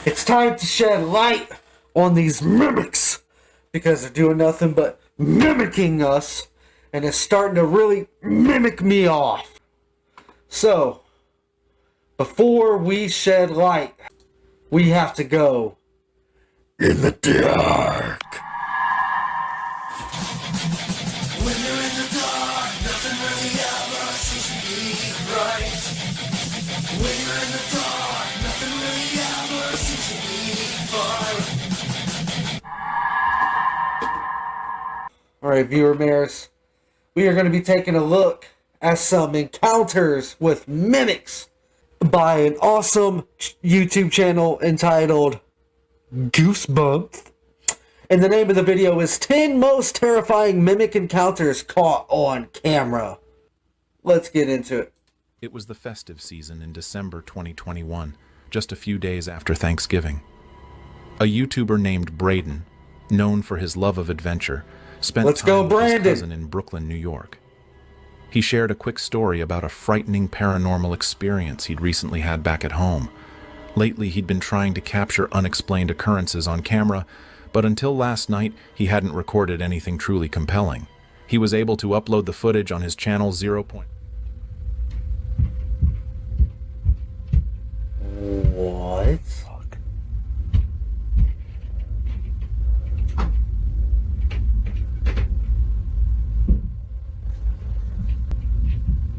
It's time to shed light on these mimics because they're doing nothing but mimicking us, and it's starting to really mimic me off. So, before we shed light, we have to go in the dark. When you're in the dark, nothing really ever seems to be right. When you're in the dark, nothing really ever seems to be fun. Alright, viewer mares, we are going to be taking a look at some encounters with mimics by an awesome YouTube channel entitled Goosebumps. And the name of the video is 10 Most Terrifying Mimic Encounters Caught on Camera. Let's get into it. It was the festive season in December 2021, just a few days after Thanksgiving. A YouTuber named Braden, known for his love of adventure, spent time with his cousin in Brooklyn, New York. He shared a quick story about a frightening paranormal experience he'd recently had back at home. Lately, he'd been trying to capture unexplained occurrences on camera, but until last night, he hadn't recorded anything truly compelling. He was able to upload the footage on his channel 0. What? Fuck.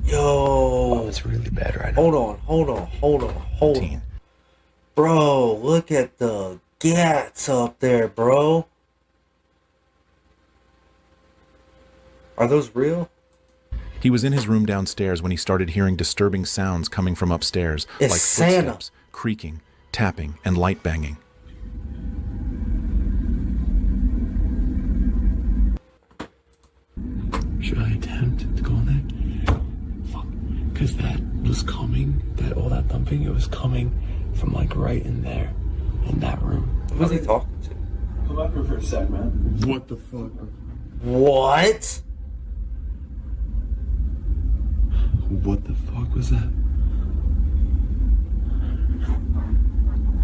Yo. Oh, it's really bad right now. Hold on. Bro, look at the gats up there, bro. Are those real? He was in his room downstairs when he started hearing disturbing sounds coming from upstairs, It's like Santa. footsteps, creaking, tapping, and light banging. Should I attempt to go in there? Fuck. Because that was coming, all that thumping, it was coming from like right in there, in that room. Who's he talking to? Come up here for a sec, man. What the fuck? What? What the fuck was that?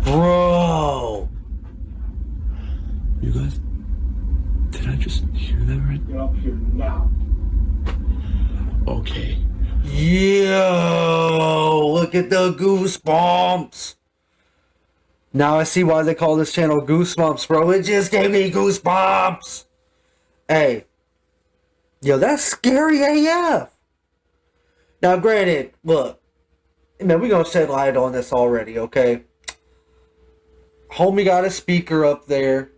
Bro. You guys? Did I just hear that right? Get up here now. Okay. Yo, look at the goosebumps. Now I see why they call this channel Goosebumps, bro. It just gave me goosebumps. Hey. Yo, that's scary AF. Now, granted, look. Man, we gonna shed light on this already, okay? Homie got a speaker up there.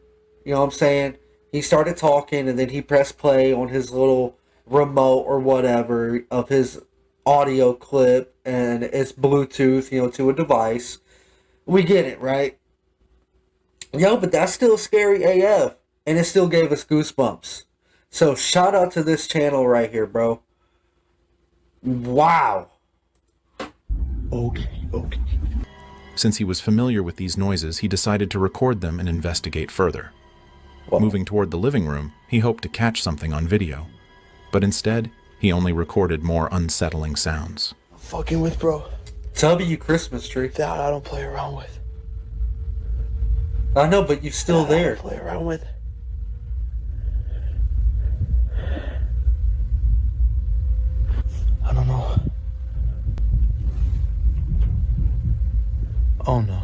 You know what I'm saying? He started talking, and then he pressed play on his little remote or whatever of his audio clip, and it's Bluetooth, you know, to a device. We get it, right? Yo, but that's still scary AF, and it still gave us goosebumps. So shout out to this channel right here, bro. Wow. Okay. Since he was familiar with these noises, he decided to record them and investigate further. Whoa. Moving toward the living room, he hoped to catch something on video. But instead, he only recorded more unsettling sounds. Fucking with, bro. W Christmas tree. That I don't play around with. I know, but you're still That I there. don't play around with. I don't know. Oh no.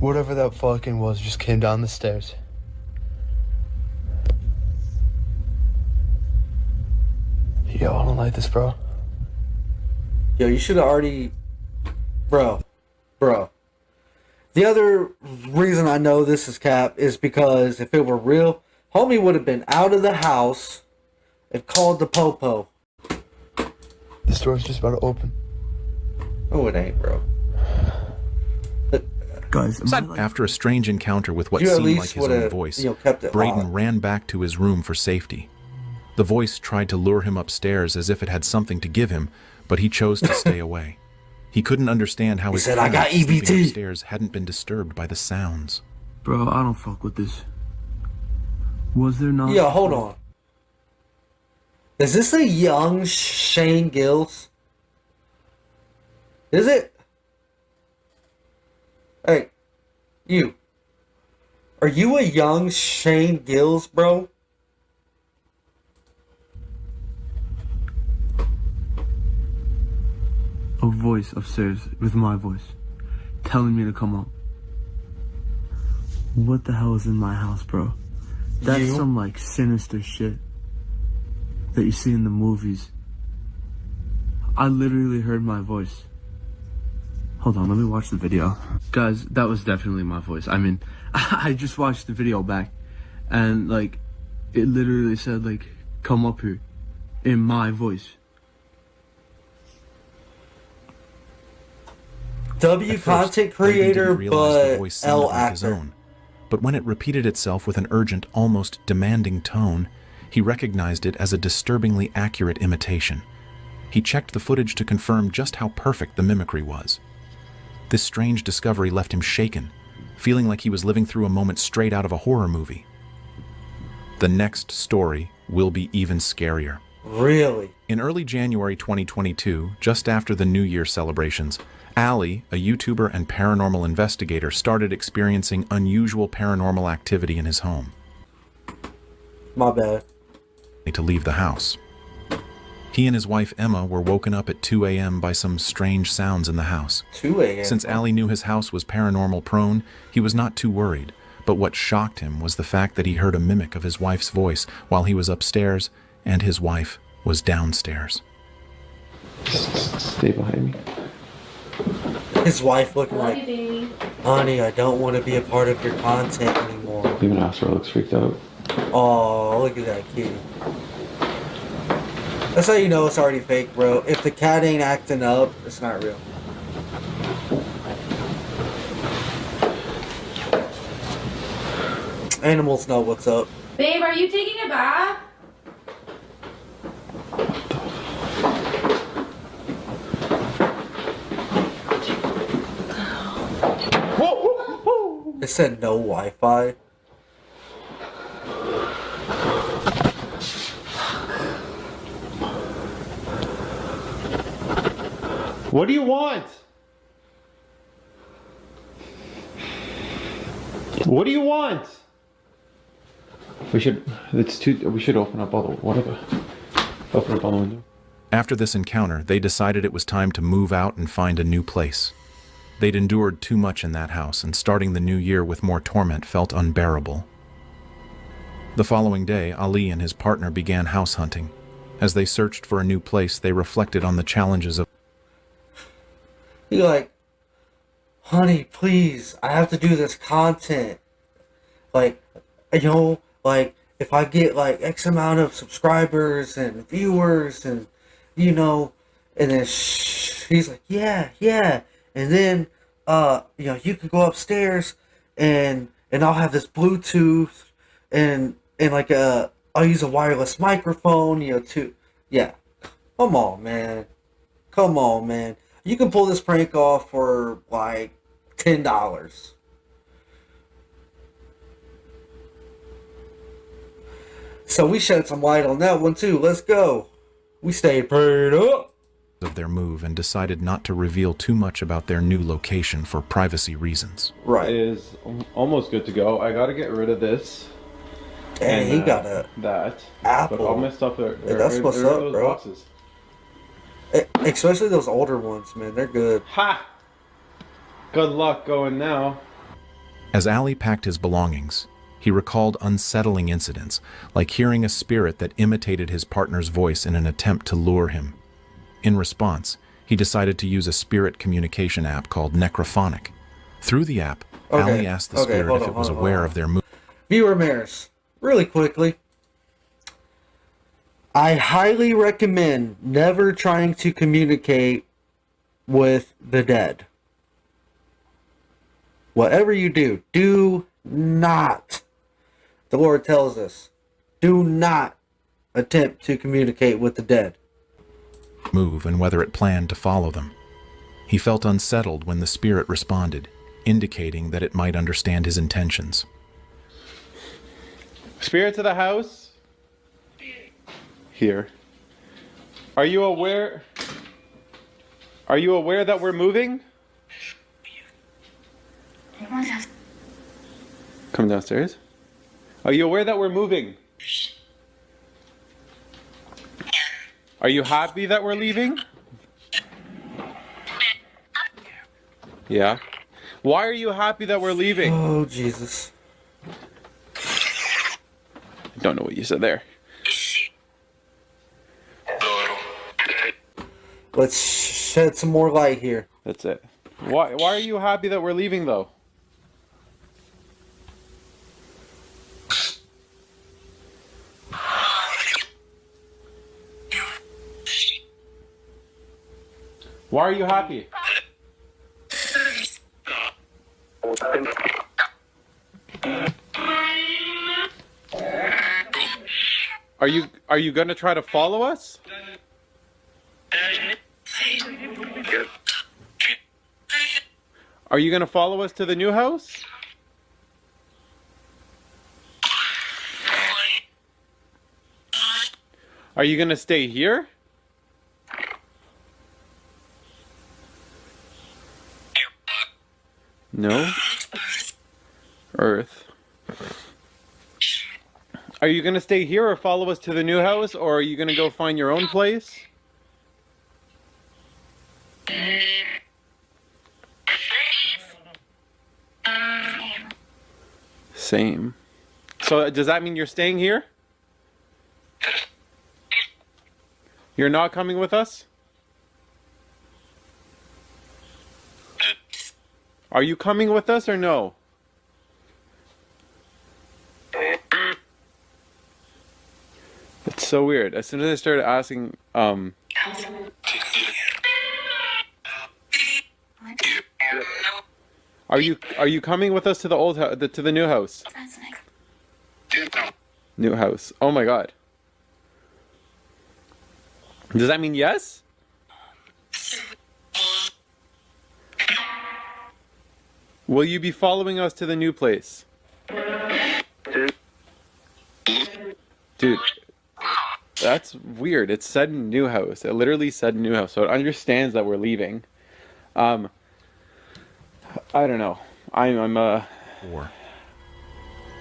Whatever that fucking was just came down the stairs. Yo, I don't like this, bro. Yo, you should have already... Bro. The other reason I know this is cap is because if it were real, homie would have been out of the house and called the popo. This door's just about to open. Oh, it ain't, bro. But, Guys, After a strange encounter with what you at seemed like least his would own have, voice, you know, kept it Braden on. ran back to his room for safety. The voice tried to lure him upstairs as if it had something to give him, but he chose to stay away. He couldn't understand how He his said, "I got parents sleeping EBT." upstairs hadn't been disturbed by the sounds. Bro, I don't fuck with this. Was there not? Yo, hold on. Is this a young Shane Gills? Is it? You. Are you a young Shane Gills, bro? A voice upstairs with my voice telling me to come up. What the hell is in my house, bro? That's You? some like sinister shit that you see in the movies. I literally heard my voice. Hold on, let me watch the video. Guys, that was definitely my voice. I mean, I just watched the video back and like it literally said like come up here in my voice. W At first, content Braden creator, didn't realize the but voice sounded L like his actor. own. But when it repeated itself with an urgent, almost demanding tone, he recognized it as a disturbingly accurate imitation. He checked the footage to confirm just how perfect the mimicry was. This strange discovery left him shaken, feeling like he was living through a moment straight out of a horror movie. The next story will be even scarier. Really? In early January 2022, just after the New Year celebrations, Ali, a YouTuber and paranormal investigator, started experiencing unusual paranormal activity in his home. My bad. To leave the house. He and his wife Emma were woken up at 2 a.m. by some strange sounds in the house. 2 a.m. Since Ali knew his house was paranormal prone, he was not too worried, but what shocked him was the fact that he heard a mimic of his wife's voice while he was upstairs and his wife was downstairs. Stay behind me. His wife looking Love like, you, baby. honey, I don't want to be a part of your content anymore. Even Astro looks freaked out. Oh, look at that kitty. That's how you know it's already fake, bro. If the cat ain't acting up, it's not real. Animals know what's up. Babe, are you taking a bath? It said no Wi-Fi. What do you want? What do you want? We should open up all the whatever. Open up all the window. After this encounter, they decided it was time to move out and find a new place. They'd endured too much in that house, and starting the new year with more torment felt unbearable. The following day, Ali and his partner began house hunting. As they searched for a new place, they reflected on the challenges of You're like, honey, please, I have to do this content. Like, you know, like, if I get, like, X amount of subscribers and viewers and, you know, and then he's like, yeah. And then, you know, you could go upstairs and I'll have this Bluetooth and like, I'll use a wireless microphone, you know, to, yeah. Come on, man. You can pull this prank off for like $10. So we shed some light on that one too. Let's go. We stayed prayed up. their move and decided not to reveal too much about their new location for privacy reasons. Right. Is almost good to go. I gotta get rid of this. And he got a that apple. But all my stuff are That's what's in up, those bro. boxes. Especially those older ones, man. They're good. Ha! Good luck going now. As Ali packed his belongings, he recalled unsettling incidents, like hearing a spirit that imitated his partner's voice in an attempt to lure him. In response, he decided to use a spirit communication app called Necrophonic. Through the app, Ali asked the spirit if it was aware of their move. Viewer Mares, really quickly. I highly recommend never trying to communicate with the dead. Whatever you do, do not, the Lord tells us, do not attempt to communicate with the dead. Move and whether it planned to follow them. He felt unsettled when the spirit responded, indicating that it might understand his intentions. Spirits of the house? Here. Are you aware that we're moving? Come downstairs. Are you aware that we're moving? Are you happy that we're leaving? Yeah. Why are you happy that we're leaving? Oh, Jesus. I don't know what you said there. Let's shed some more light here. That's it. Why are you happy that we're leaving though? Why are you happy? Are you gonna try to follow us? Are you gonna follow us to the new house? Are you gonna stay here? No? Earth. Are you gonna stay here or follow us to the new house, or are you gonna go find your own place? Same. So does that mean you're staying here? You're not coming with us? Are you coming with us or no? It's so weird. As soon as I started asking, are you coming with us to the old house, to the new house? New house. Oh my god. Does that mean yes? Will you be following us to the new place? Dude, that's weird. It said new house. It literally said new house, so it understands that we're leaving. I don't know. I'm 4.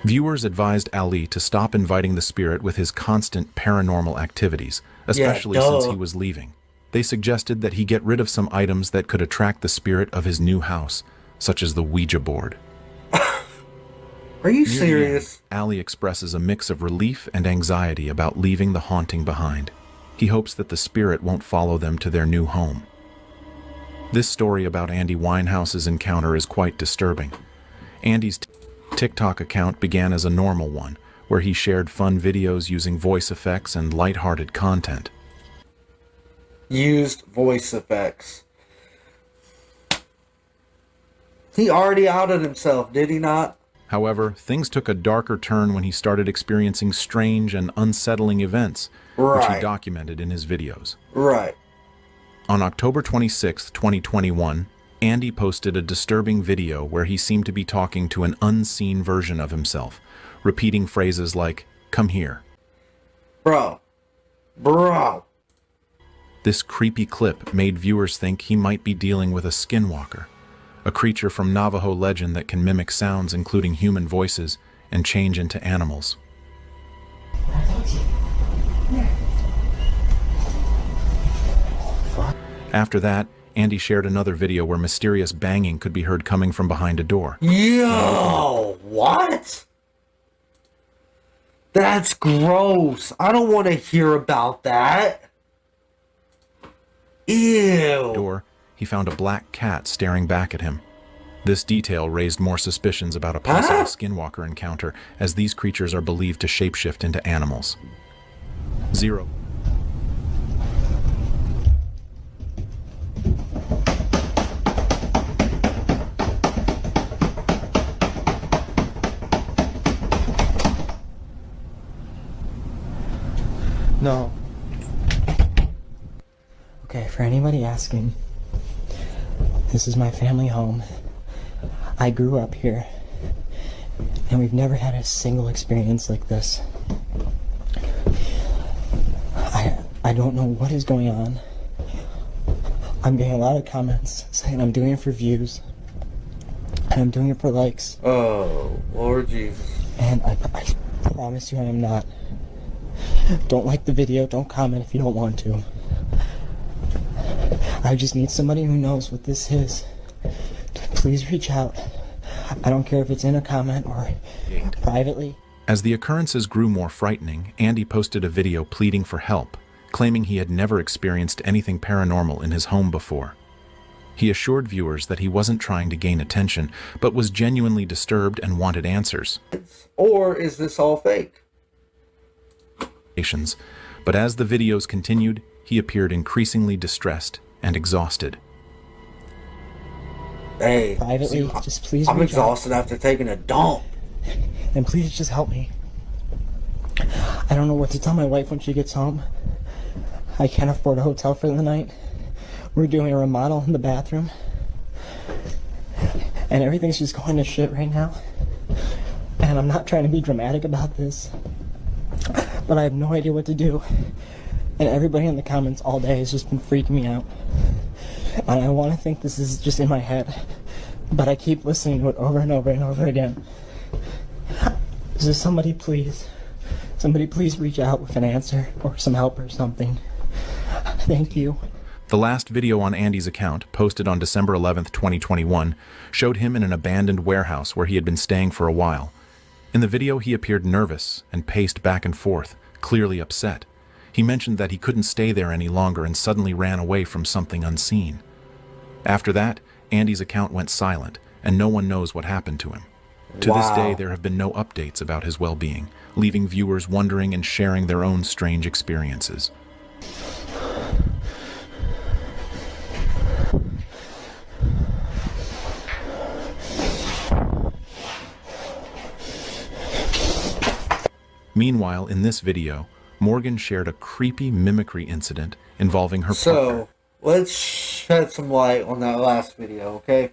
Viewers advised Ali to stop inviting the spirit with his constant paranormal activities, especially since he was leaving. They suggested that he get rid of some items that could attract the spirit of his new house, such as the Ouija board. Are you serious? Ali expresses a mix of relief and anxiety about leaving the haunting behind. He hopes that the spirit won't follow them to their new home. This story about Andy Winehouse's encounter is quite disturbing. Andy's TikTok account began as a normal one, where he shared fun videos using voice effects and lighthearted content. Used voice effects. He already outed himself, did he not? However, things took a darker turn when he started experiencing strange and unsettling events, which he documented in his videos. Right. On October 26, 2021, Andy posted a disturbing video where he seemed to be talking to an unseen version of himself, repeating phrases like, "Come here." Bro. This creepy clip made viewers think he might be dealing with a skinwalker, a creature from Navajo legend that can mimic sounds including human voices and change into animals. After that, Andy shared another video where mysterious banging could be heard coming from behind a door. Yo, what? That's gross. I don't want to hear about that. Ew. Door, he found a black cat staring back at him. This detail raised more suspicions about a possible skinwalker encounter, as these creatures are believed to shapeshift into animals. 0. No. Okay, for anybody asking, this is my family home. I grew up here, and we've never had a single experience like this. I don't know what is going on. I'm getting a lot of comments saying I'm doing it for views. and I'm doing it for likes. Oh, Lord Jesus. And I promise you I am not. Don't like the video, don't comment if you don't want to. I just need somebody who knows what this is. Please reach out. I don't care if it's in a comment or privately. As the occurrences grew more frightening, Andy posted a video pleading for help, claiming he had never experienced anything paranormal in his home before. He assured viewers that he wasn't trying to gain attention, but was genuinely disturbed and wanted answers. Or is this all fake? But as the videos continued, he appeared increasingly distressed and exhausted. Hey, Privately, just please I'm reach exhausted after taking a dump. out. And please just help me. I don't know what to tell my wife when she gets home. I can't afford a hotel for the night. We're doing a remodel in the bathroom. And everything's just going to shit right now. And I'm not trying to be dramatic about this, but I have no idea what to do. And everybody in the comments all day has just been freaking me out. And I want to think this is just in my head, but I keep listening to it over and over and over again. Is there somebody please reach out with an answer or some help or something? Thank you. The last video on Andy's account, posted on December 11th, 2021, showed him in an abandoned warehouse where he had been staying for a while. In the video, he appeared nervous and paced back and forth, clearly upset. He mentioned that he couldn't stay there any longer and suddenly ran away from something unseen. After that, Andy's account went silent, and no one knows what happened to him. To this day, there have been no updates about his well-being, leaving viewers wondering and sharing their own strange experiences. Meanwhile, in this video, Morgan shared a creepy mimicry incident involving her partner. So, let's shed some light on that last video, okay?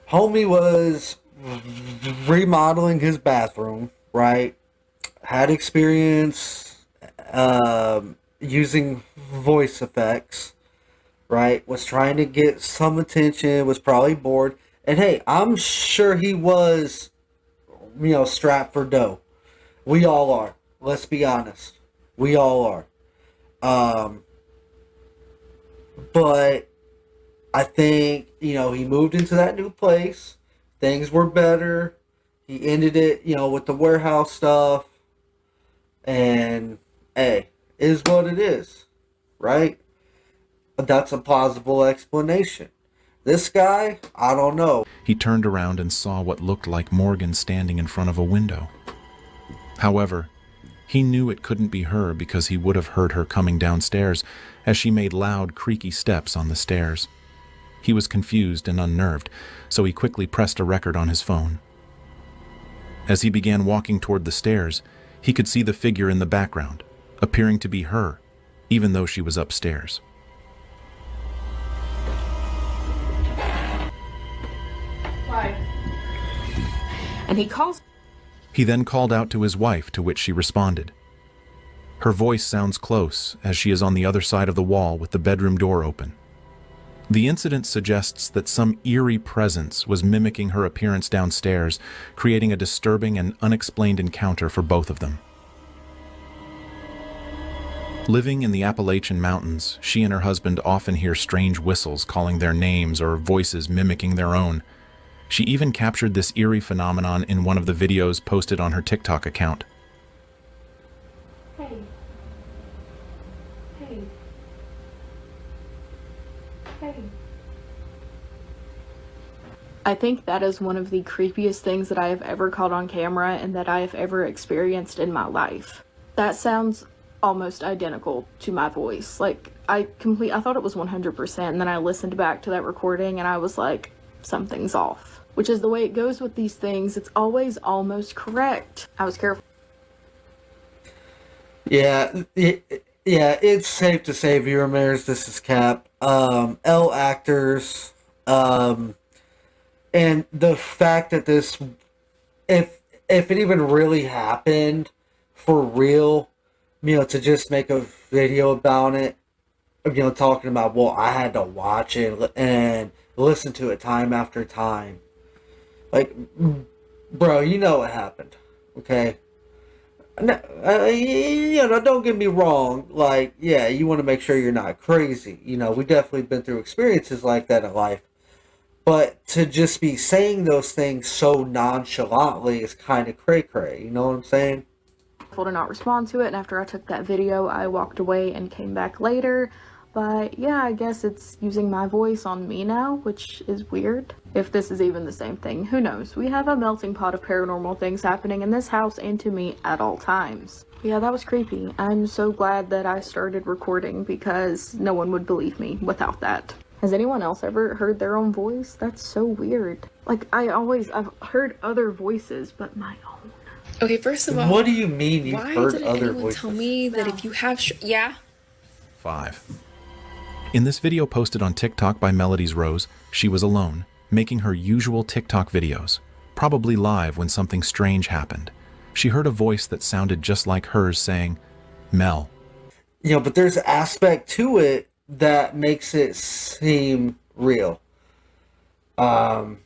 Homie was remodeling his bathroom, right? Had experience using voice effects, right? Was trying to get some attention, was probably bored. And hey, I'm sure he was, strapped for dough. We all are. Let's be honest. We all are. But I think, he moved into that new place. Things were better. He ended it, with the warehouse stuff. And, hey, is what it is. Right? But that's a plausible explanation. This guy, I don't know. He turned around and saw what looked like Morgan standing in front of a window. However, he knew it couldn't be her because he would have heard her coming downstairs as she made loud, creaky steps on the stairs. He was confused and unnerved, so he quickly pressed a record on his phone. As he began walking toward the stairs, he could see the figure in the background, appearing to be her, even though she was upstairs. And he calls. He then called out to his wife, to which she responded. Her voice sounds close, as she is on the other side of the wall with the bedroom door open. The incident suggests that some eerie presence was mimicking her appearance downstairs, creating a disturbing and unexplained encounter for both of them. Living in the Appalachian Mountains, she and her husband often hear strange whistles calling their names or voices mimicking their own. She even captured this eerie phenomenon in one of the videos posted on her TikTok account. Hey. Hey. Hey. I think that is one of the creepiest things that I have ever caught on camera and that I have ever experienced in my life. That sounds almost identical to my voice. Like, I thought it was 100%, and then I listened back to that recording and I was like, something's off. Which is the way it goes with these things. It's always almost correct. I was careful. Yeah, it's safe to say, viewer mayors, this is Cap. L actors, and the fact that this, if it even really happened for real, to just make a video about it, talking about, well, I had to watch it and listen to it time after time. Like, bro, you know what happened, okay? Don't get me wrong. Like, yeah, you want to make sure you're not crazy. We definitely been through experiences like that in life. But to just be saying those things so nonchalantly is kind of cray-cray. You know what I'm saying? To not respond to it, and after I took that video, I walked away and came back later. But yeah, I guess it's using my voice on me now, which is weird. If this is even the same thing, who knows? We have a melting pot of paranormal things happening in this house and to me at all times. Yeah, that was creepy. I'm so glad that I started recording because no one would believe me without that. Has anyone else ever heard their own voice? That's so weird. Like, I've heard other voices, but my own. Okay, first of all, what do you mean you've why heard didn't other anyone voices? tell me that if you have 5. In this video posted on TikTok by Melody's Rose, she was alone, making her usual TikTok videos, probably live when something strange happened. She heard a voice that sounded just like hers saying, Mel. But there's an aspect to it that makes it seem real. Wow.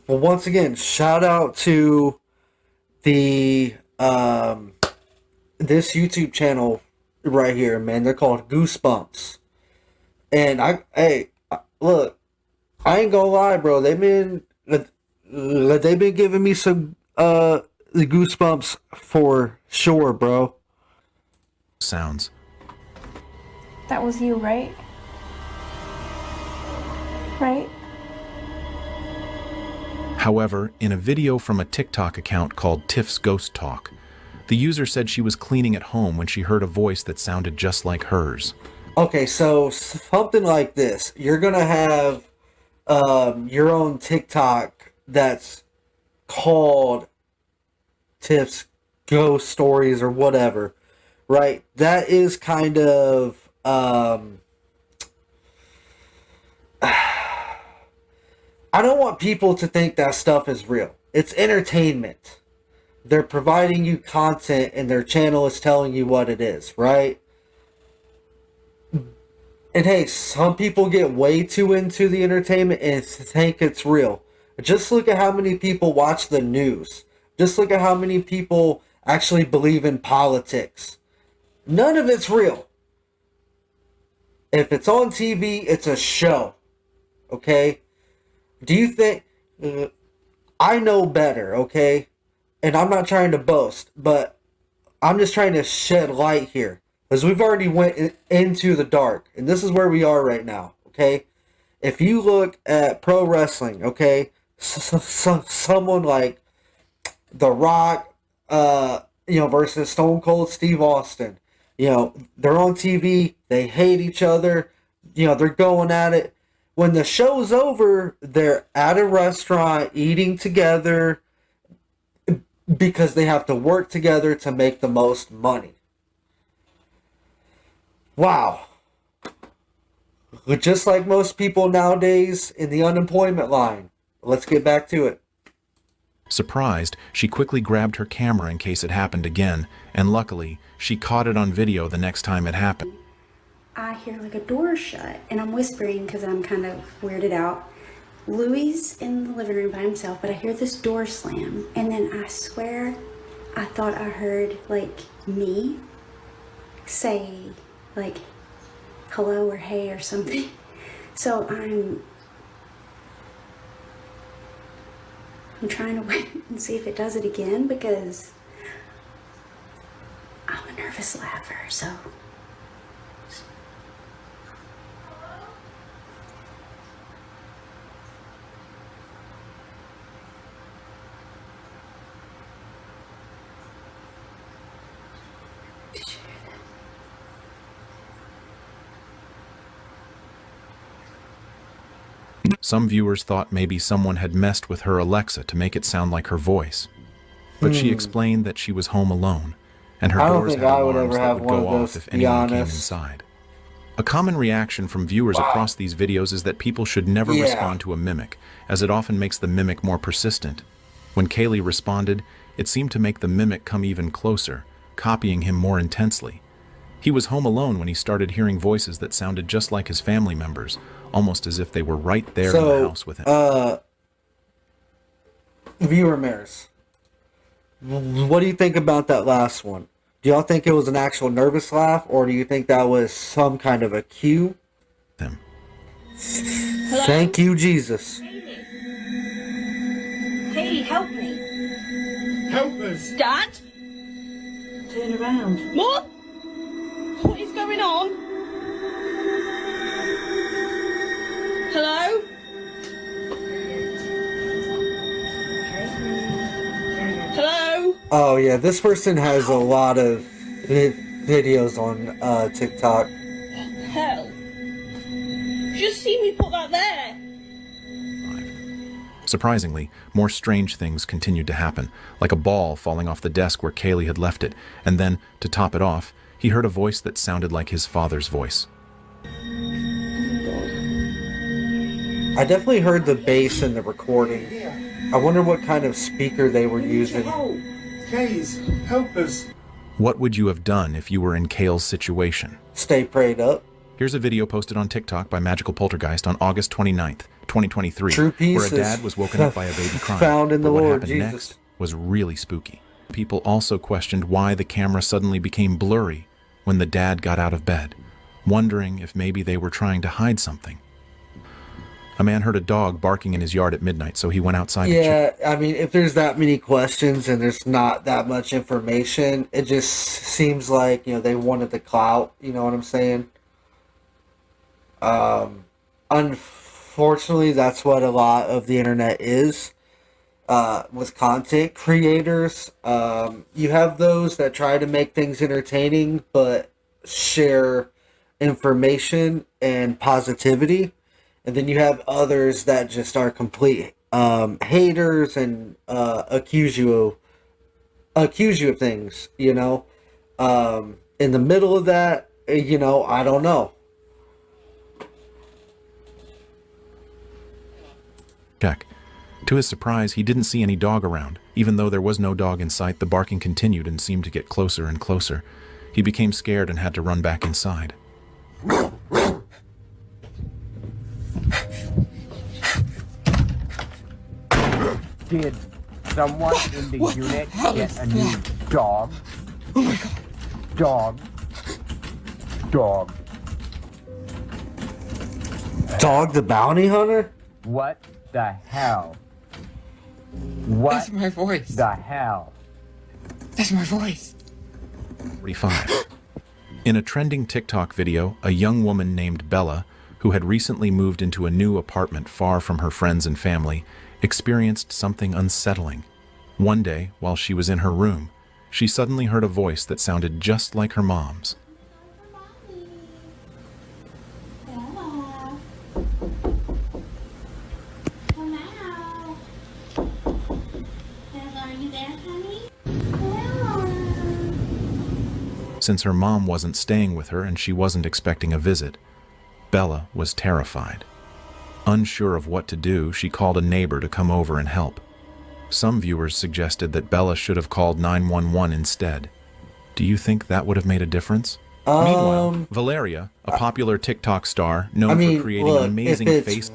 Well, once again, shout out to the this YouTube channel right here, man. They're called Goosebumps. And look, I ain't gonna lie, bro. They've been giving me some the goosebumps for sure, bro. Sounds. That was you, right? Right? However, in a video from a TikTok account called Tiff's Ghost Talk, the user said she was cleaning at home when she heard a voice that sounded just like hers. Okay, so something like this. You're gonna have your own TikTok that's called Tiff's Ghost Stories or whatever, right? That is kind of I don't want people to think that stuff is real. It's entertainment. They're providing you content and their channel is telling you what it is, right? And hey, some people get way too into the entertainment and think it's real. Just look at how many people watch the news. Just look at how many people actually believe in politics. None of it's real. If it's on TV, it's a show. Okay? Do you think... I know better, okay? And I'm not trying to boast, but I'm just trying to shed light here. Because we've already went into the dark. And this is where we are right now, okay? If you look at pro wrestling, okay? Someone like The Rock, versus Stone Cold Steve Austin. They're on TV. They hate each other. They're going at it. When the show's over, they're at a restaurant eating together because they have to work together to make the most money. Wow. Just like most people nowadays in the unemployment line. Let's get back to it. Surprised, she quickly grabbed her camera in case it happened again, and luckily, she caught it on video the next time it happened. I hear like a door shut, and I'm whispering because I'm kind of weirded out. Louis in the living room by himself, but I hear this door slam, and then I swear I thought I heard like me say like hello or hey or something. So I'm trying to wait and see if it does it again because I'm a nervous laugher, so. Some viewers thought maybe someone had messed with her Alexa to make it sound like her voice. But she explained that she was home alone, and her doors had alarms that would go off if anyone came inside. A common reaction from viewers across these videos is that people should never respond to a mimic, as it often makes the mimic more persistent. When Kaylee responded, it seemed to make the mimic come even closer, copying him more intensely. He was home alone when he started hearing voices that sounded just like his family members, almost as if they were right there in the house with him. Viewer Maris, what do you think about that last one? Do y'all think it was an actual nervous laugh, or do you think that was some kind of a cue? Them. Thank you, Jesus. Hey, help me. Help us. Dad? Turn around. Mum? What is going on? Hello? Hello? Oh yeah, this person has a lot of videos on TikTok. Hell. Just see me put that there. Surprisingly, more strange things continued to happen, like a ball falling off the desk where Kaylee had left it, and then, to top it off, he heard a voice that sounded like his father's voice. I definitely heard the bass in the recording. I wonder what kind of speaker they were using. Please, help us. What would you have done if you were in Kale's situation? Stay prayed up. Here's a video posted on TikTok by Magical Poltergeist on August 29th, 2023, True peace where a dad was woken up by a baby crying. Found in the But what Lord happened Jesus. next was really spooky. People also questioned why the camera suddenly became blurry when the dad got out of bed, wondering if maybe they were trying to hide something. A man heard a dog barking in his yard at midnight, so he went outside to check. Yeah, I mean, if there's that many questions and there's not that much information, it just seems like, they wanted the clout, you know what I'm saying? Unfortunately, that's what a lot of the internet is, with content creators. You have those that try to make things entertaining, but share information and positivity. And then you have others that just are complete haters and accuse you of things, In the middle of that, I don't know. Check. To his surprise, he didn't see any dog around. Even though there was no dog in sight, the barking continued and seemed to get closer and closer. He became scared and had to run back inside. Did someone in the unit get a new dog? Oh my god. Dog. Dog the bounty hunter? What the hell? What That's my voice. the hell? That's my voice. 45. In a trending TikTok video, a young woman named Bella, who had recently moved into a new apartment far from her friends and family, experienced something unsettling. One day, while she was in her room, she suddenly heard a voice that sounded just like her mom's. Since her mom wasn't staying with her and she wasn't expecting a visit, Bella was terrified. Unsure of what to do, she called a neighbor to come over and help. Some viewers suggested that Bella should have called 911 instead. Do you think that would have made a difference? Meanwhile, Valeria, a popular TikTok star known for creating amazing face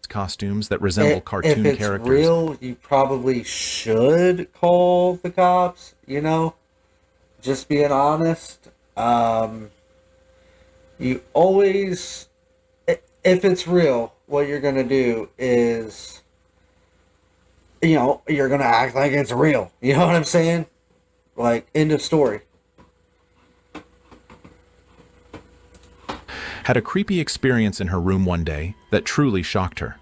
costumes that resemble cartoon if it's characters. real, you probably should call the cops, Just being honest. You always, if it's real, what you're going to do is, you're going to act like it's real. You know what I'm saying? Like, end of story. Had a creepy experience in her room one day that truly shocked her.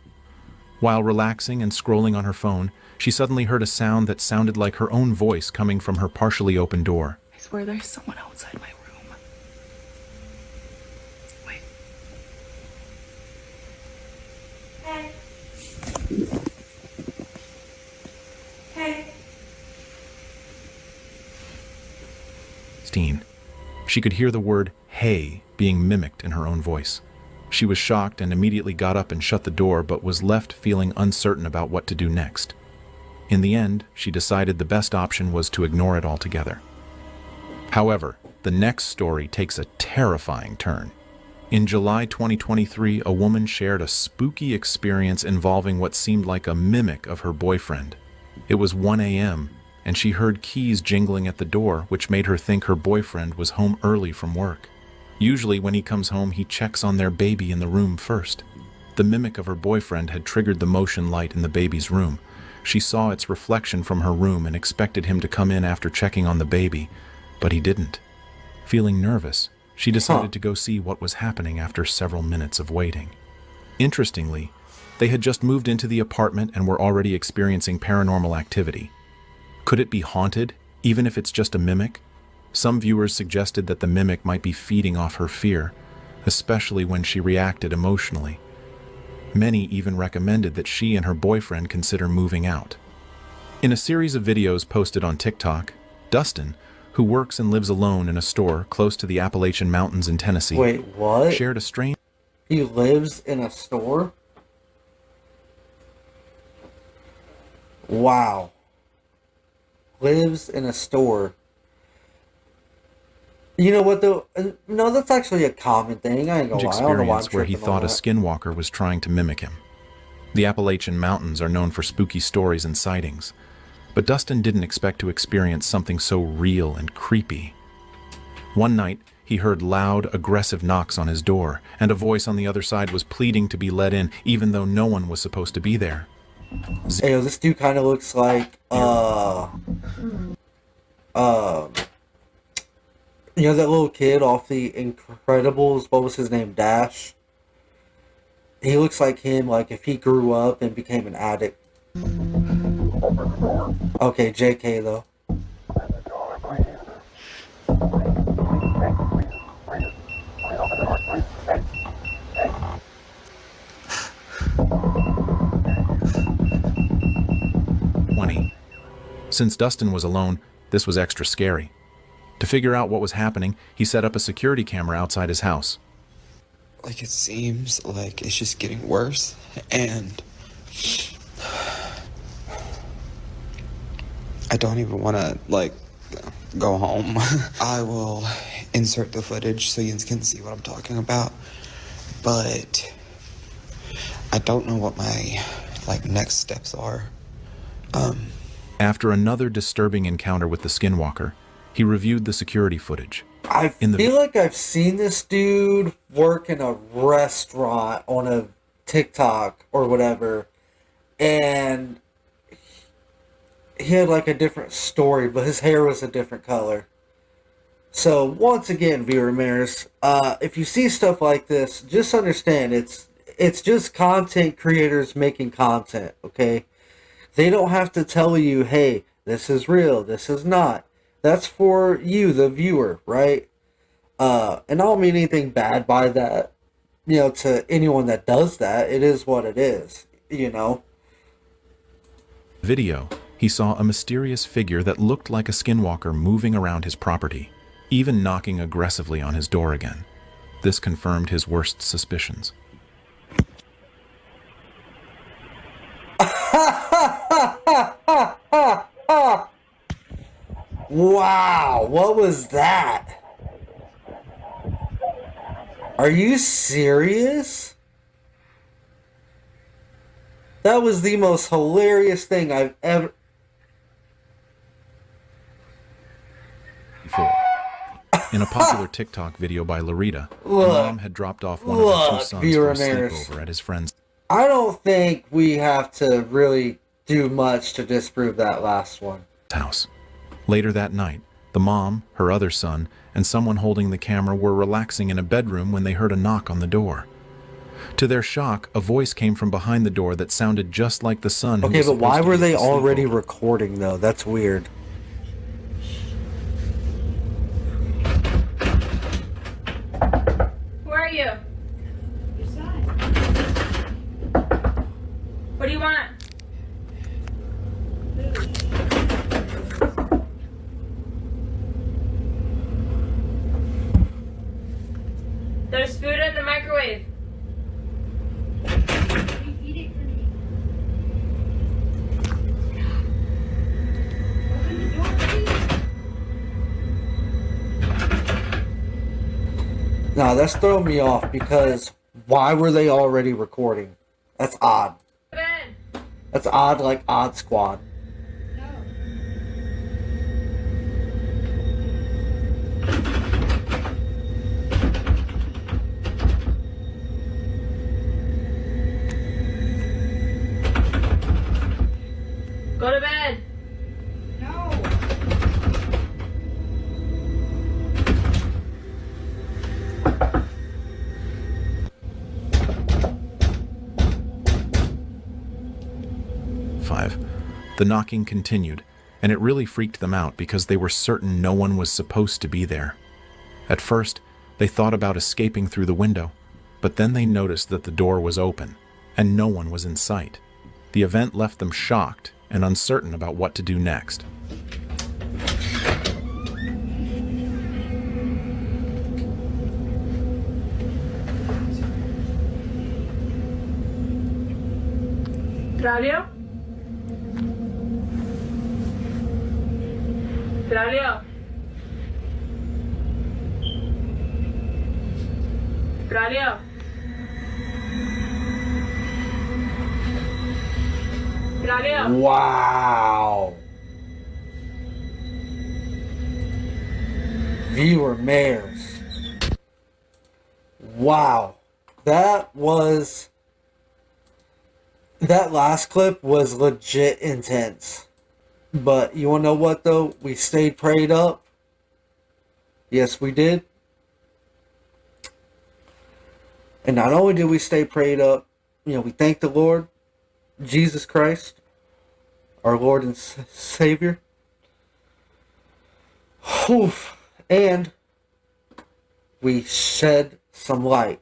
While relaxing and scrolling on her phone, she suddenly heard a sound that sounded like her own voice coming from her partially open door. I swear there's someone outside my room. Wait. Hey. She could hear the word "hey" being mimicked in her own voice. She was shocked and immediately got up and shut the door, but was left feeling uncertain about what to do next. In the end, she decided the best option was to ignore it altogether. However, the next story takes a terrifying turn. In July 2023, a woman shared a spooky experience involving what seemed like a mimic of her boyfriend. It was 1 a.m., and she heard keys jingling at the door, which made her think her boyfriend was home early from work. Usually when he comes home, he checks on their baby in the room first. The mimic of her boyfriend had triggered the motion light in the baby's room. She saw its reflection from her room and expected him to come in after checking on the baby, but he didn't. Feeling nervous, she decided to go see what was happening after several minutes of waiting. Interestingly, they had just moved into the apartment and were already experiencing paranormal activity. Could it be haunted, even if it's just a mimic? Some viewers suggested that the mimic might be feeding off her fear, especially when she reacted emotionally. Many even recommended that she and her boyfriend consider moving out. In a series of videos posted on TikTok, Dustin, who works and lives alone in a store close to the Appalachian Mountains in Tennessee, Wait, what? shared a strange... He lives in a store? Wow. Lives in a store. You know what though? No, that's actually a common thing. I ain't gonna lie. I don't know why I'm experience where he tripping on thought a that. skinwalker was trying to mimic him. The Appalachian Mountains are known for spooky stories and sightings, but Dustin didn't expect to experience something so real and creepy. One night, he heard loud, aggressive knocks on his door, and a voice on the other side was pleading to be let in, even though no one was supposed to be there. Hey, yo, this dude kind of looks like, you know that little kid off The Incredibles? What was his name? Dash? He looks like him, like if he grew up and became an addict. Okay, JK though. Since Dustin was alone, this was extra scary. To figure out what was happening, he set up a security camera outside his house. Like, it seems like it's just getting worse, and I don't even want to, like, go home. I will insert the footage so you can see what I'm talking about, but I don't know what my, like, next steps are. After another disturbing encounter with the skinwalker, he reviewed the security footage. I feel like I've seen this dude work in a restaurant on a TikTok or whatever, and he had like a different story, but his hair was a different color. So once again, viewer mirrors, if you see stuff like this, just understand it's just content creators making content, okay? They don't have to tell you, hey, this is real, this is not. That's for you, the viewer, right? And I don't mean anything bad by that, you know, to anyone that does that. It is what it is, you know? Video, he saw a mysterious figure that looked like a skinwalker moving around his property, even knocking aggressively on his door again. This confirmed his worst suspicions. Wow, what was that? Are you serious? That was the most hilarious thing I've ever... In a popular TikTok video by Larita, mom had dropped off one of her two sons for a sleepover at his friend's. I don't think we have to really do much to disprove that last one. House. Later that night, the mom, her other son, and someone holding the camera were relaxing in a bedroom when they heard a knock on the door. To their shock, a voice came from behind the door that sounded just like the son who was Okay, but why supposed to were be they at the already sleepover. recording though? That's weird. Who are you? What do you want? There's food in the microwave. Eat it for me. Open the door, please. Nah, that's throwing me off because why were they already recording? That's odd. That's odd, like Odd Squad. Go to bed. Five. The knocking continued, and it really freaked them out because they were certain no one was supposed to be there. At first, they thought about escaping through the window, but then they noticed that the door was open, and no one was in sight. The event left them shocked and uncertain about what to do next. Claudio? Claudio? Claudio? Claudio? Wow. Viewer mayors. Wow. That last clip was legit intense. But you wanna know what though? We stayed prayed up. Yes, we did. And not only did we stay prayed up, we thank the Lord, Jesus Christ, our Lord and Savior. Whew. And we shed some light